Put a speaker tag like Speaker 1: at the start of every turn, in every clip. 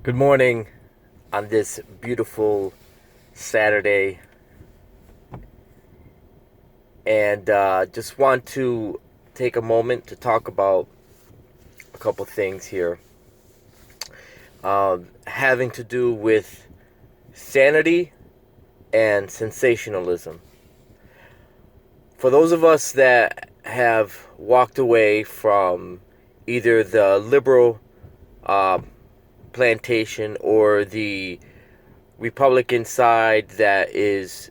Speaker 1: Good morning on this beautiful Saturday, and just want to take a moment to talk about a couple things here, having to do with sanity and sensationalism. For those of us that have walked away from either the liberal uh, plantation or the Republican side that is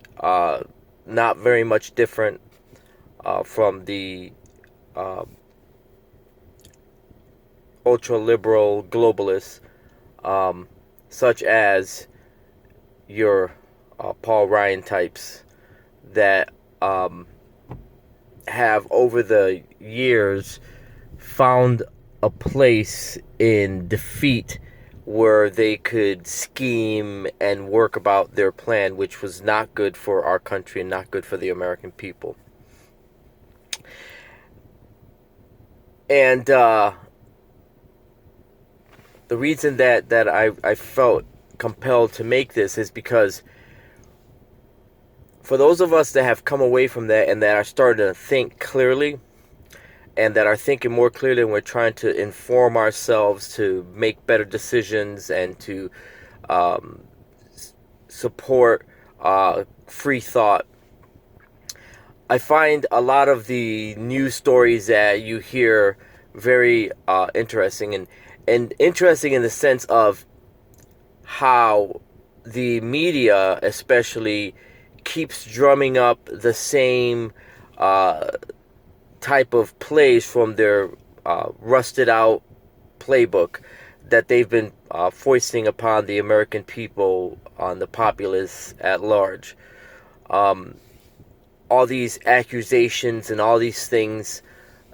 Speaker 1: not very much different from the uh, ultra liberal globalists, um, such as your Paul Ryan types that have over the years found a place in defeat where they could scheme and work about their plan, which was not good for our country and not good for the American people. And the reason that I felt compelled to make this is because for those of us that have come away from that and that are starting to think clearly and that are thinking more clearly, and we're trying to inform ourselves to make better decisions and to um, support free thought. I find a lot of the news stories that you hear very interesting, and interesting in the sense of how the media especially keeps drumming up the same uh, type of plays from their rusted out playbook that they've been foisting upon the American people, on the populace at large. Um, all these accusations and all these things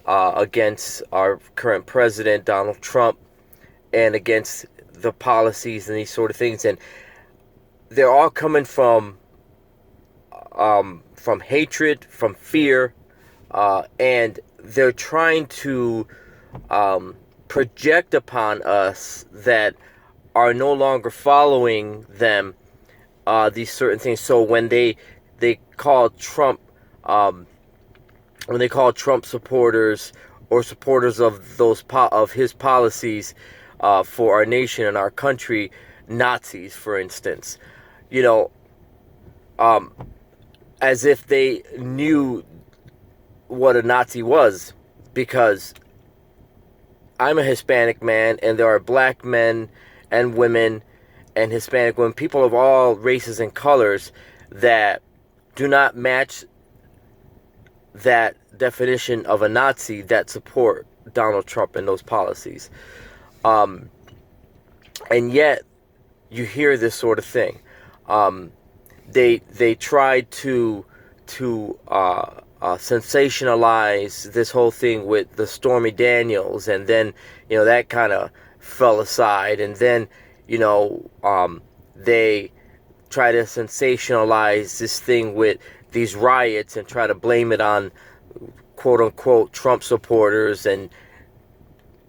Speaker 1: against our current president, Donald Trump, and against the policies and these sort of things. And they're all coming from hatred, from fear, and they're trying to project upon us that are no longer following them these certain things. So when they call Trump, um, when they call Trump supporters or supporters of of his policies for our nation and our country Nazis, for instance, you know, um, as if they knew what a Nazi was, because I'm a Hispanic man and there are black men and women and Hispanic women, people of all races and colors that do not match that definition of a Nazi that support Donald Trump and those policies. Um, and yet you hear this sort of thing. Um, they tried to sensationalize this whole thing with the Stormy Daniels, and then that kind of fell aside, and then they try to sensationalize this thing with these riots and try to blame it on quote unquote Trump supporters and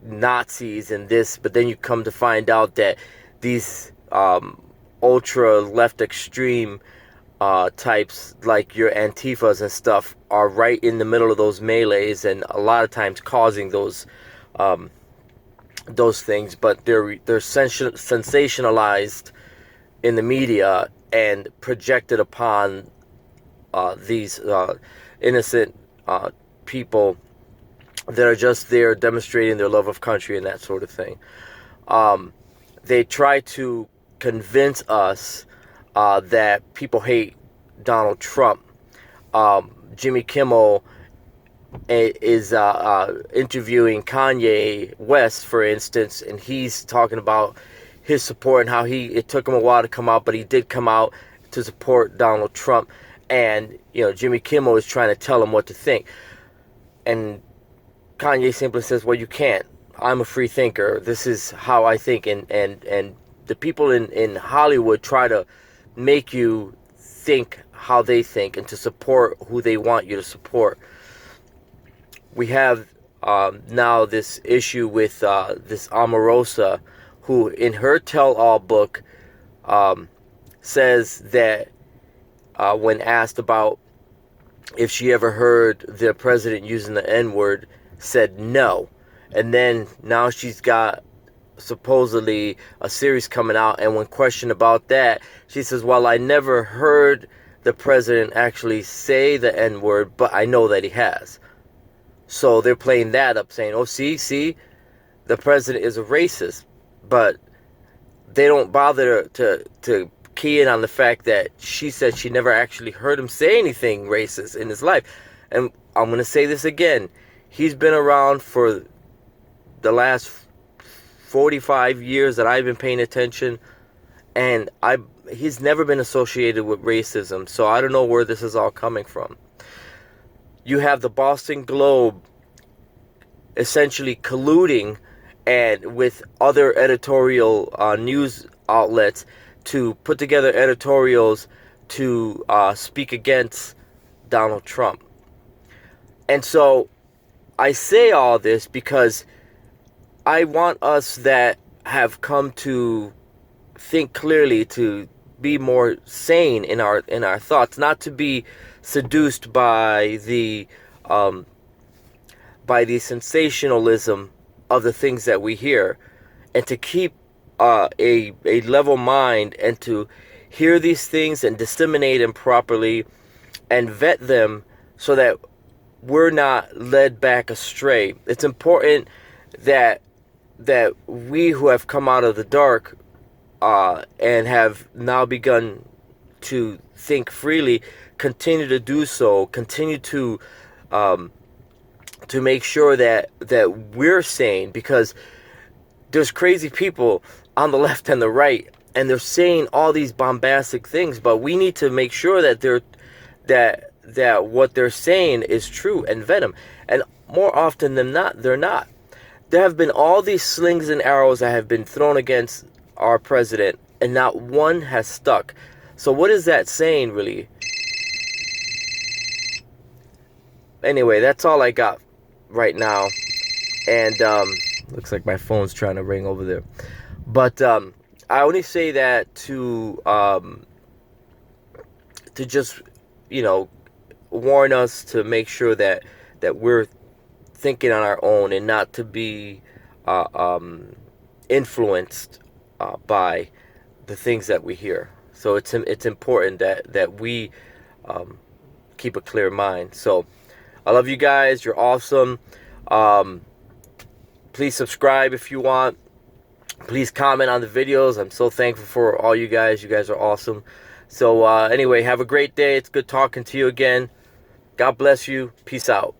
Speaker 1: Nazis and this, but then you come to find out that these ultra left extreme types like your Antifas and stuff are right in the middle of those melees, and a lot of times causing those things, but they're sensationalized in the media and projected upon these innocent people that are just there demonstrating their love of country and that sort of thing. They try to convince us that people hate Donald Trump. Jimmy Kimmel is interviewing Kanye West, for instance, and he's talking about his support and how it took him a while to come out, but he did come out to support Donald Trump. And Jimmy Kimmel is trying to tell him what to think, and Kanye simply says, "Well, you can't. I'm a free thinker. This is how I think." And the people in Hollywood try to make you think how they think and to support who they want you to support. We have now this issue with this Omarosa who in her tell-all book says that when asked about if she ever heard the president using the N-word, said no. And then now she's got supposedly a series coming out, and when questioned about that, she says, well, I never heard the president actually say the N-word, but I know that he has. So they're playing that up, saying, oh, see, the president is a racist. But they don't bother to key in on the fact that she said she never actually heard him say anything racist in his life. And I'm going to say this again. He's been around for the last 45 years that I've been paying attention, and he's never been associated with racism. So I don't know where this is all coming from. You have the Boston Globe essentially colluding and with other editorial news outlets to put together editorials to speak against Donald Trump. And so I say all this because I want us that have come to think clearly, to be more sane in our thoughts, not to be seduced by the sensationalism of the things that we hear, and to keep a level mind, and to hear these things and disseminate them properly and vet them so that we're not led back astray. It's important that we who have come out of the dark and have now begun to think freely continue to do so, continue to make sure that we're sane, because there's crazy people on the left and the right, and they're saying all these bombastic things, but we need to make sure that that what they're saying is true and vet them. And more often than not, they're not. There have been all these slings and arrows that have been thrown against our president, and not one has stuck. So what is that saying, really? Anyway, that's all I got right now. And looks like my phone's trying to ring over there. But I only say that to just, warn us to make sure that we're thinking on our own, and not to be influenced by the things that we hear. So it's important that we keep a clear mind. So I love you guys. You're awesome. Please subscribe if you want. Please comment on the videos. I'm so thankful for all you guys. You guys are awesome. So anyway, have a great day. It's good talking to you again. God bless you. Peace out.